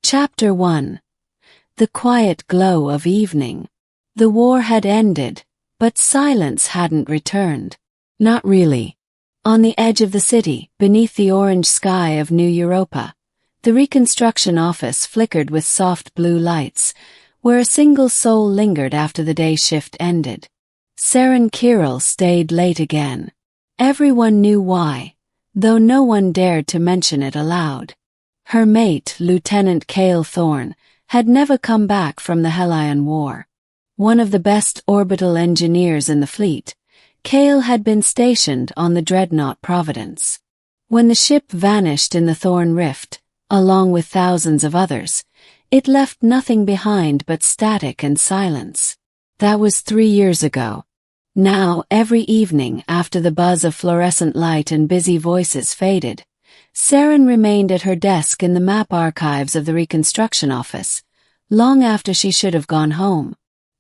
Chapter 1. The quiet glow of evening. The war had ended, but silence hadn't returned. Not really. On the edge of the city, beneath the orange sky of New Europa, the reconstruction office flickered with soft blue lights, where a single soul lingered after the day shift ended. Seren Kirill stayed late again. Everyone knew why, though no one dared to mention it aloud. Her mate, Lieutenant Cale Thorne, had never come back from the Hellion War. One of the best orbital engineers in the fleet, Cale had been stationed on the dreadnought Providence. When the ship vanished in the Thorn Rift, along with thousands of others, it left nothing behind but static and silence. That was 3 years ago. Now, every evening after the buzz of fluorescent light and busy voices faded, Seren remained at her desk in the map archives of the reconstruction office, long after she should have gone home.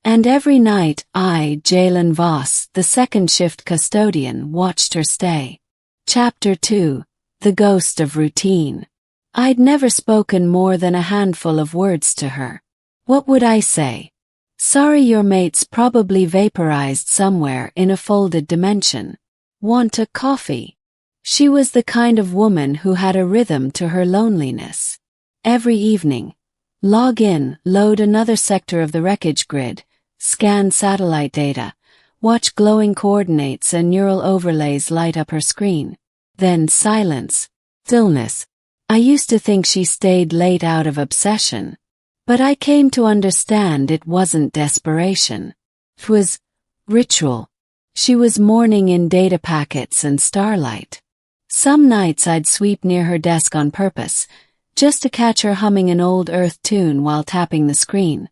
And every night I, Jalen Voss, the second shift custodian, watched her stay. Chapter 2. The Ghost of Routine. I'd never spoken more than a handful of words to her. What would I say? Sorry, your mate's probably vaporized somewhere in a folded dimension. Want a coffee? She was the kind of woman who had a rhythm to her loneliness. Every evening, log in, load another sector of the wreckage grid, scan satellite data, watch glowing coordinates and neural overlays light up her screen. Then silence, stillness. I used to think she stayed late out of obsession, but I came to understand it wasn't desperation. It was ritual. She was mourning in data packets and starlight. Some nights I'd sweep near her desk on purpose, just to catch her humming an old Earth tune while tapping the screen.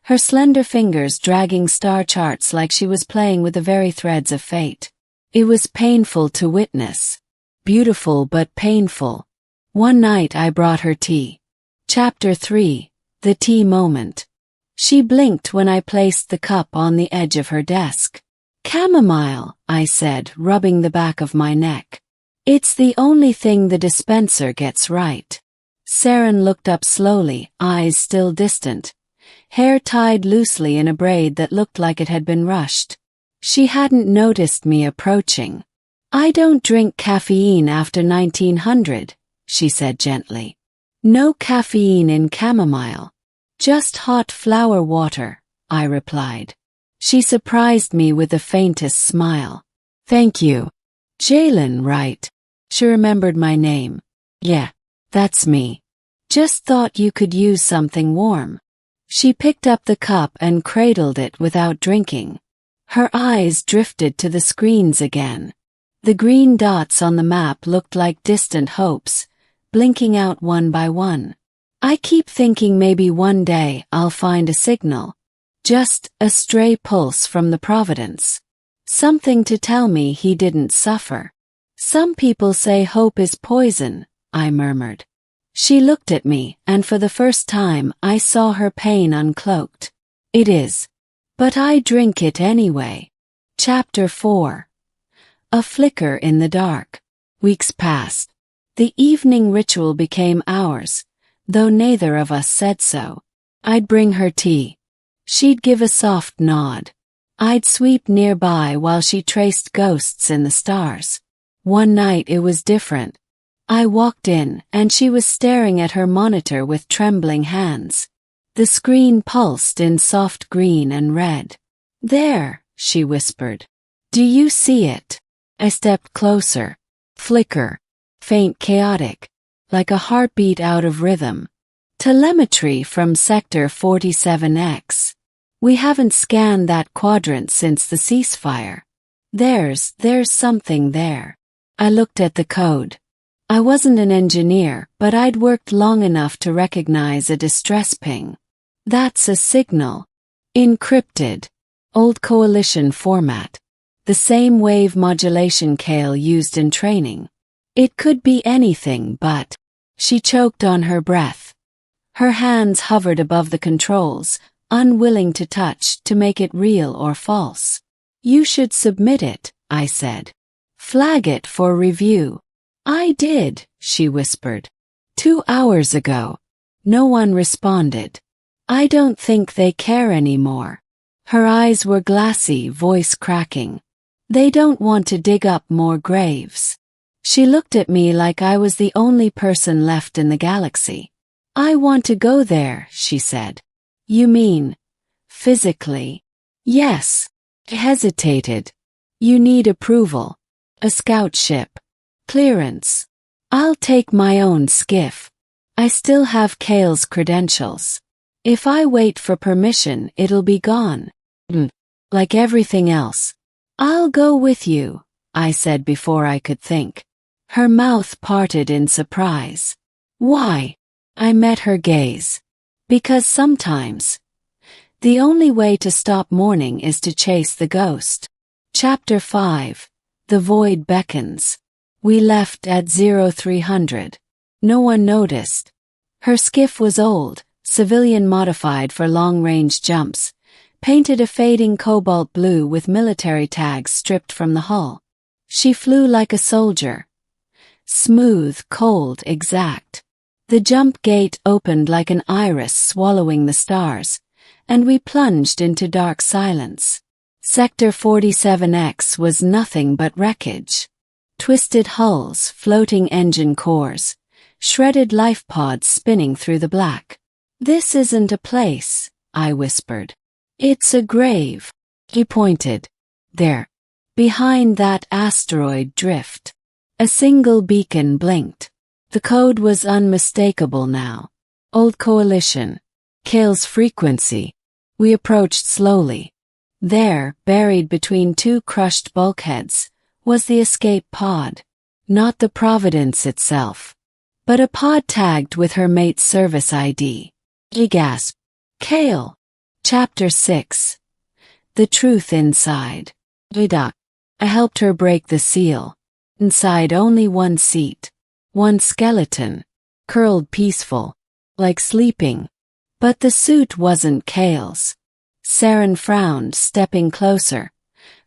Her slender fingers dragging star charts like she was playing with the very threads of fate. It was painful to witness. Beautiful but painful. One night I brought her tea. Chapter 3. The Tea Moment. She blinked when I placed the cup on the edge of her desk. Chamomile, I said, rubbing the back of my neck. It's the only thing the dispenser gets right. Seren looked up slowly, eyes still distant. Hair tied loosely in a braid that looked like it had been rushed. She hadn't noticed me approaching. I don't drink caffeine after 1900, she said gently. No caffeine in chamomile. Just hot flower water, I replied. She surprised me with the faintest smile. Thank you. Jalen, right? She remembered my name. Yeah, that's me. Just thought you could use something warm. She picked up the cup and cradled it without drinking. Her eyes drifted to the screens again. The green dots on the map looked like distant hopes, blinking out one by one. I keep thinking maybe one day I'll find a signal. Just a stray pulse from the Providence. Something to tell me he didn't suffer. Some people say hope is poison, I murmured. She looked at me, and for the first time I saw her pain uncloaked. It is. But I drink it anyway. Chapter 4. A flicker in the dark. Weeks passed. The evening ritual became ours, though neither of us said so. I'd bring her tea. She'd give a soft nod. I'd sweep nearby while she traced ghosts in the stars. One night it was different. I walked in, and she was staring at her monitor with trembling hands. The screen pulsed in soft green and red. There, she whispered. Do you see it? I stepped closer. Flicker. Faint, chaotic. Like a heartbeat out of rhythm. Telemetry from Sector 47X. We haven't scanned that quadrant since the ceasefire. There's something there. I looked at the code. I wasn't an engineer, but I'd worked long enough to recognize a distress ping. That's a signal. Encrypted. Old Coalition format. The same wave modulation Cale used in training. It could be anything but. She choked on her breath. Her hands hovered above the controls, unwilling to touch to make it real or false. You should submit it, I said. Flag it for review. I did, she whispered. 2 hours ago. No one responded. I don't think they care anymore. Her eyes were glassy, voice cracking. They don't want to dig up more graves. She looked at me like I was the only person left in the galaxy. I want to go there, she said. You mean, physically? Yes. I hesitated. You need approval. A scout ship. Clearance. I'll take my own skiff. I still have Kale's credentials. If I wait for permission, it'll be gone. Like everything else. I'll go with you, I said before I could think. Her mouth parted in surprise. Why? I met her gaze. Because sometimes, the only way to stop mourning is to chase the ghost. Chapter 5. The Void Beckons. We left at 0300. No one noticed. Her skiff was old, civilian modified for long-range jumps, painted a fading cobalt blue with military tags stripped from the hull. She flew like a soldier. Smooth, cold, exact. The jump gate opened like an iris swallowing the stars, and we plunged into dark silence. Sector 47X was nothing but wreckage. Twisted hulls, floating engine cores, shredded life pods spinning through the black. This isn't a place, I whispered. It's a grave. He pointed. There. Behind that asteroid drift. A single beacon blinked. The code was unmistakable now. Old Coalition. Kale's frequency. We approached slowly. There, buried between two crushed bulkheads, was the escape pod. Not the Providence itself, but a pod tagged with her mate's service ID. He gasped. Kale. Chapter 6. The Truth Inside. I helped her break the seal. Inside only one seat. One skeleton. Curled peaceful. Like sleeping. But the suit wasn't Kale's. Seren frowned, stepping closer,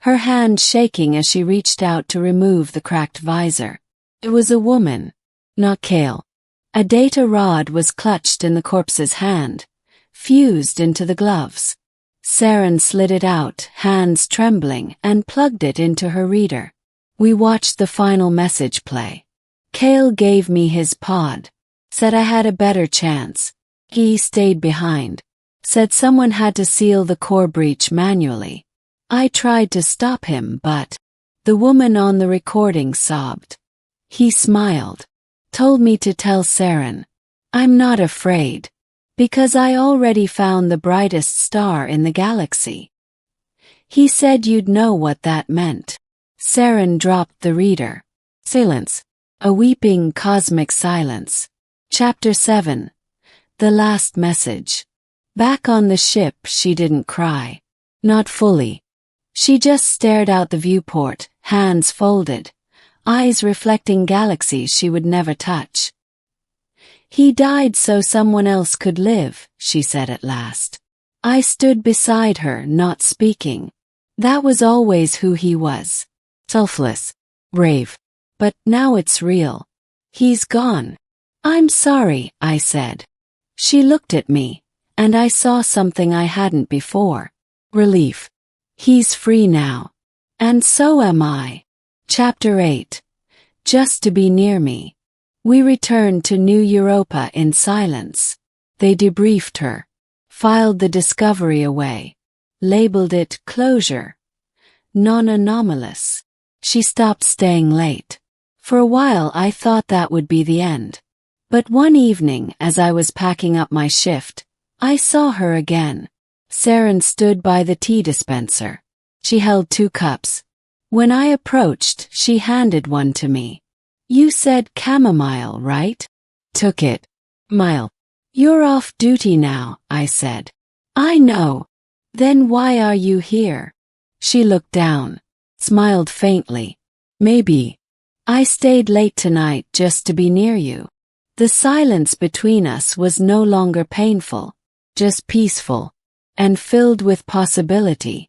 her hand shaking as she reached out to remove the cracked visor. It was a woman, not Kale. A data rod was clutched in the corpse's hand, fused into the gloves. Seren slid it out, hands trembling, and plugged it into her reader. We watched the final message play. Kale gave me his pod. Said I had a better chance. He stayed behind. Said someone had to seal the core breach manually. I tried to stop him, but the woman on the recording sobbed. He smiled. Told me to tell Seren. I'm not afraid. Because I already found the brightest star in the galaxy. He said you'd know what that meant. Seren dropped the reader. Silence. A weeping cosmic silence. Chapter 7. The Last Message. Back on the ship, she didn't cry. Not fully. She just stared out the viewport, hands folded, eyes reflecting galaxies she would never touch. He died so someone else could live, she said at last. I stood beside her, not speaking. That was always who he was. Selfless. Brave. But now it's real. He's gone. I'm sorry, I said. She looked at me. And I saw something I hadn't before. Relief. He's free now. And so am I. Chapter 8. Just to be near me. We returned to New Europa in silence. They debriefed her. Filed the discovery away. Labeled it closure. Non-anomalous. She stopped staying late. For a while I thought that would be the end. But one evening as I was packing up my shift, I saw her again. Seren stood by the tea dispenser. She held 2 cups. When I approached, she handed one to me. You said chamomile, right? Took it. Mile. You're off duty now, I said. I know. Then why are you here? She looked down, smiled faintly. Maybe. I stayed late tonight just to be near you. The silence between us was no longer painful. Just peaceful, and filled with possibility.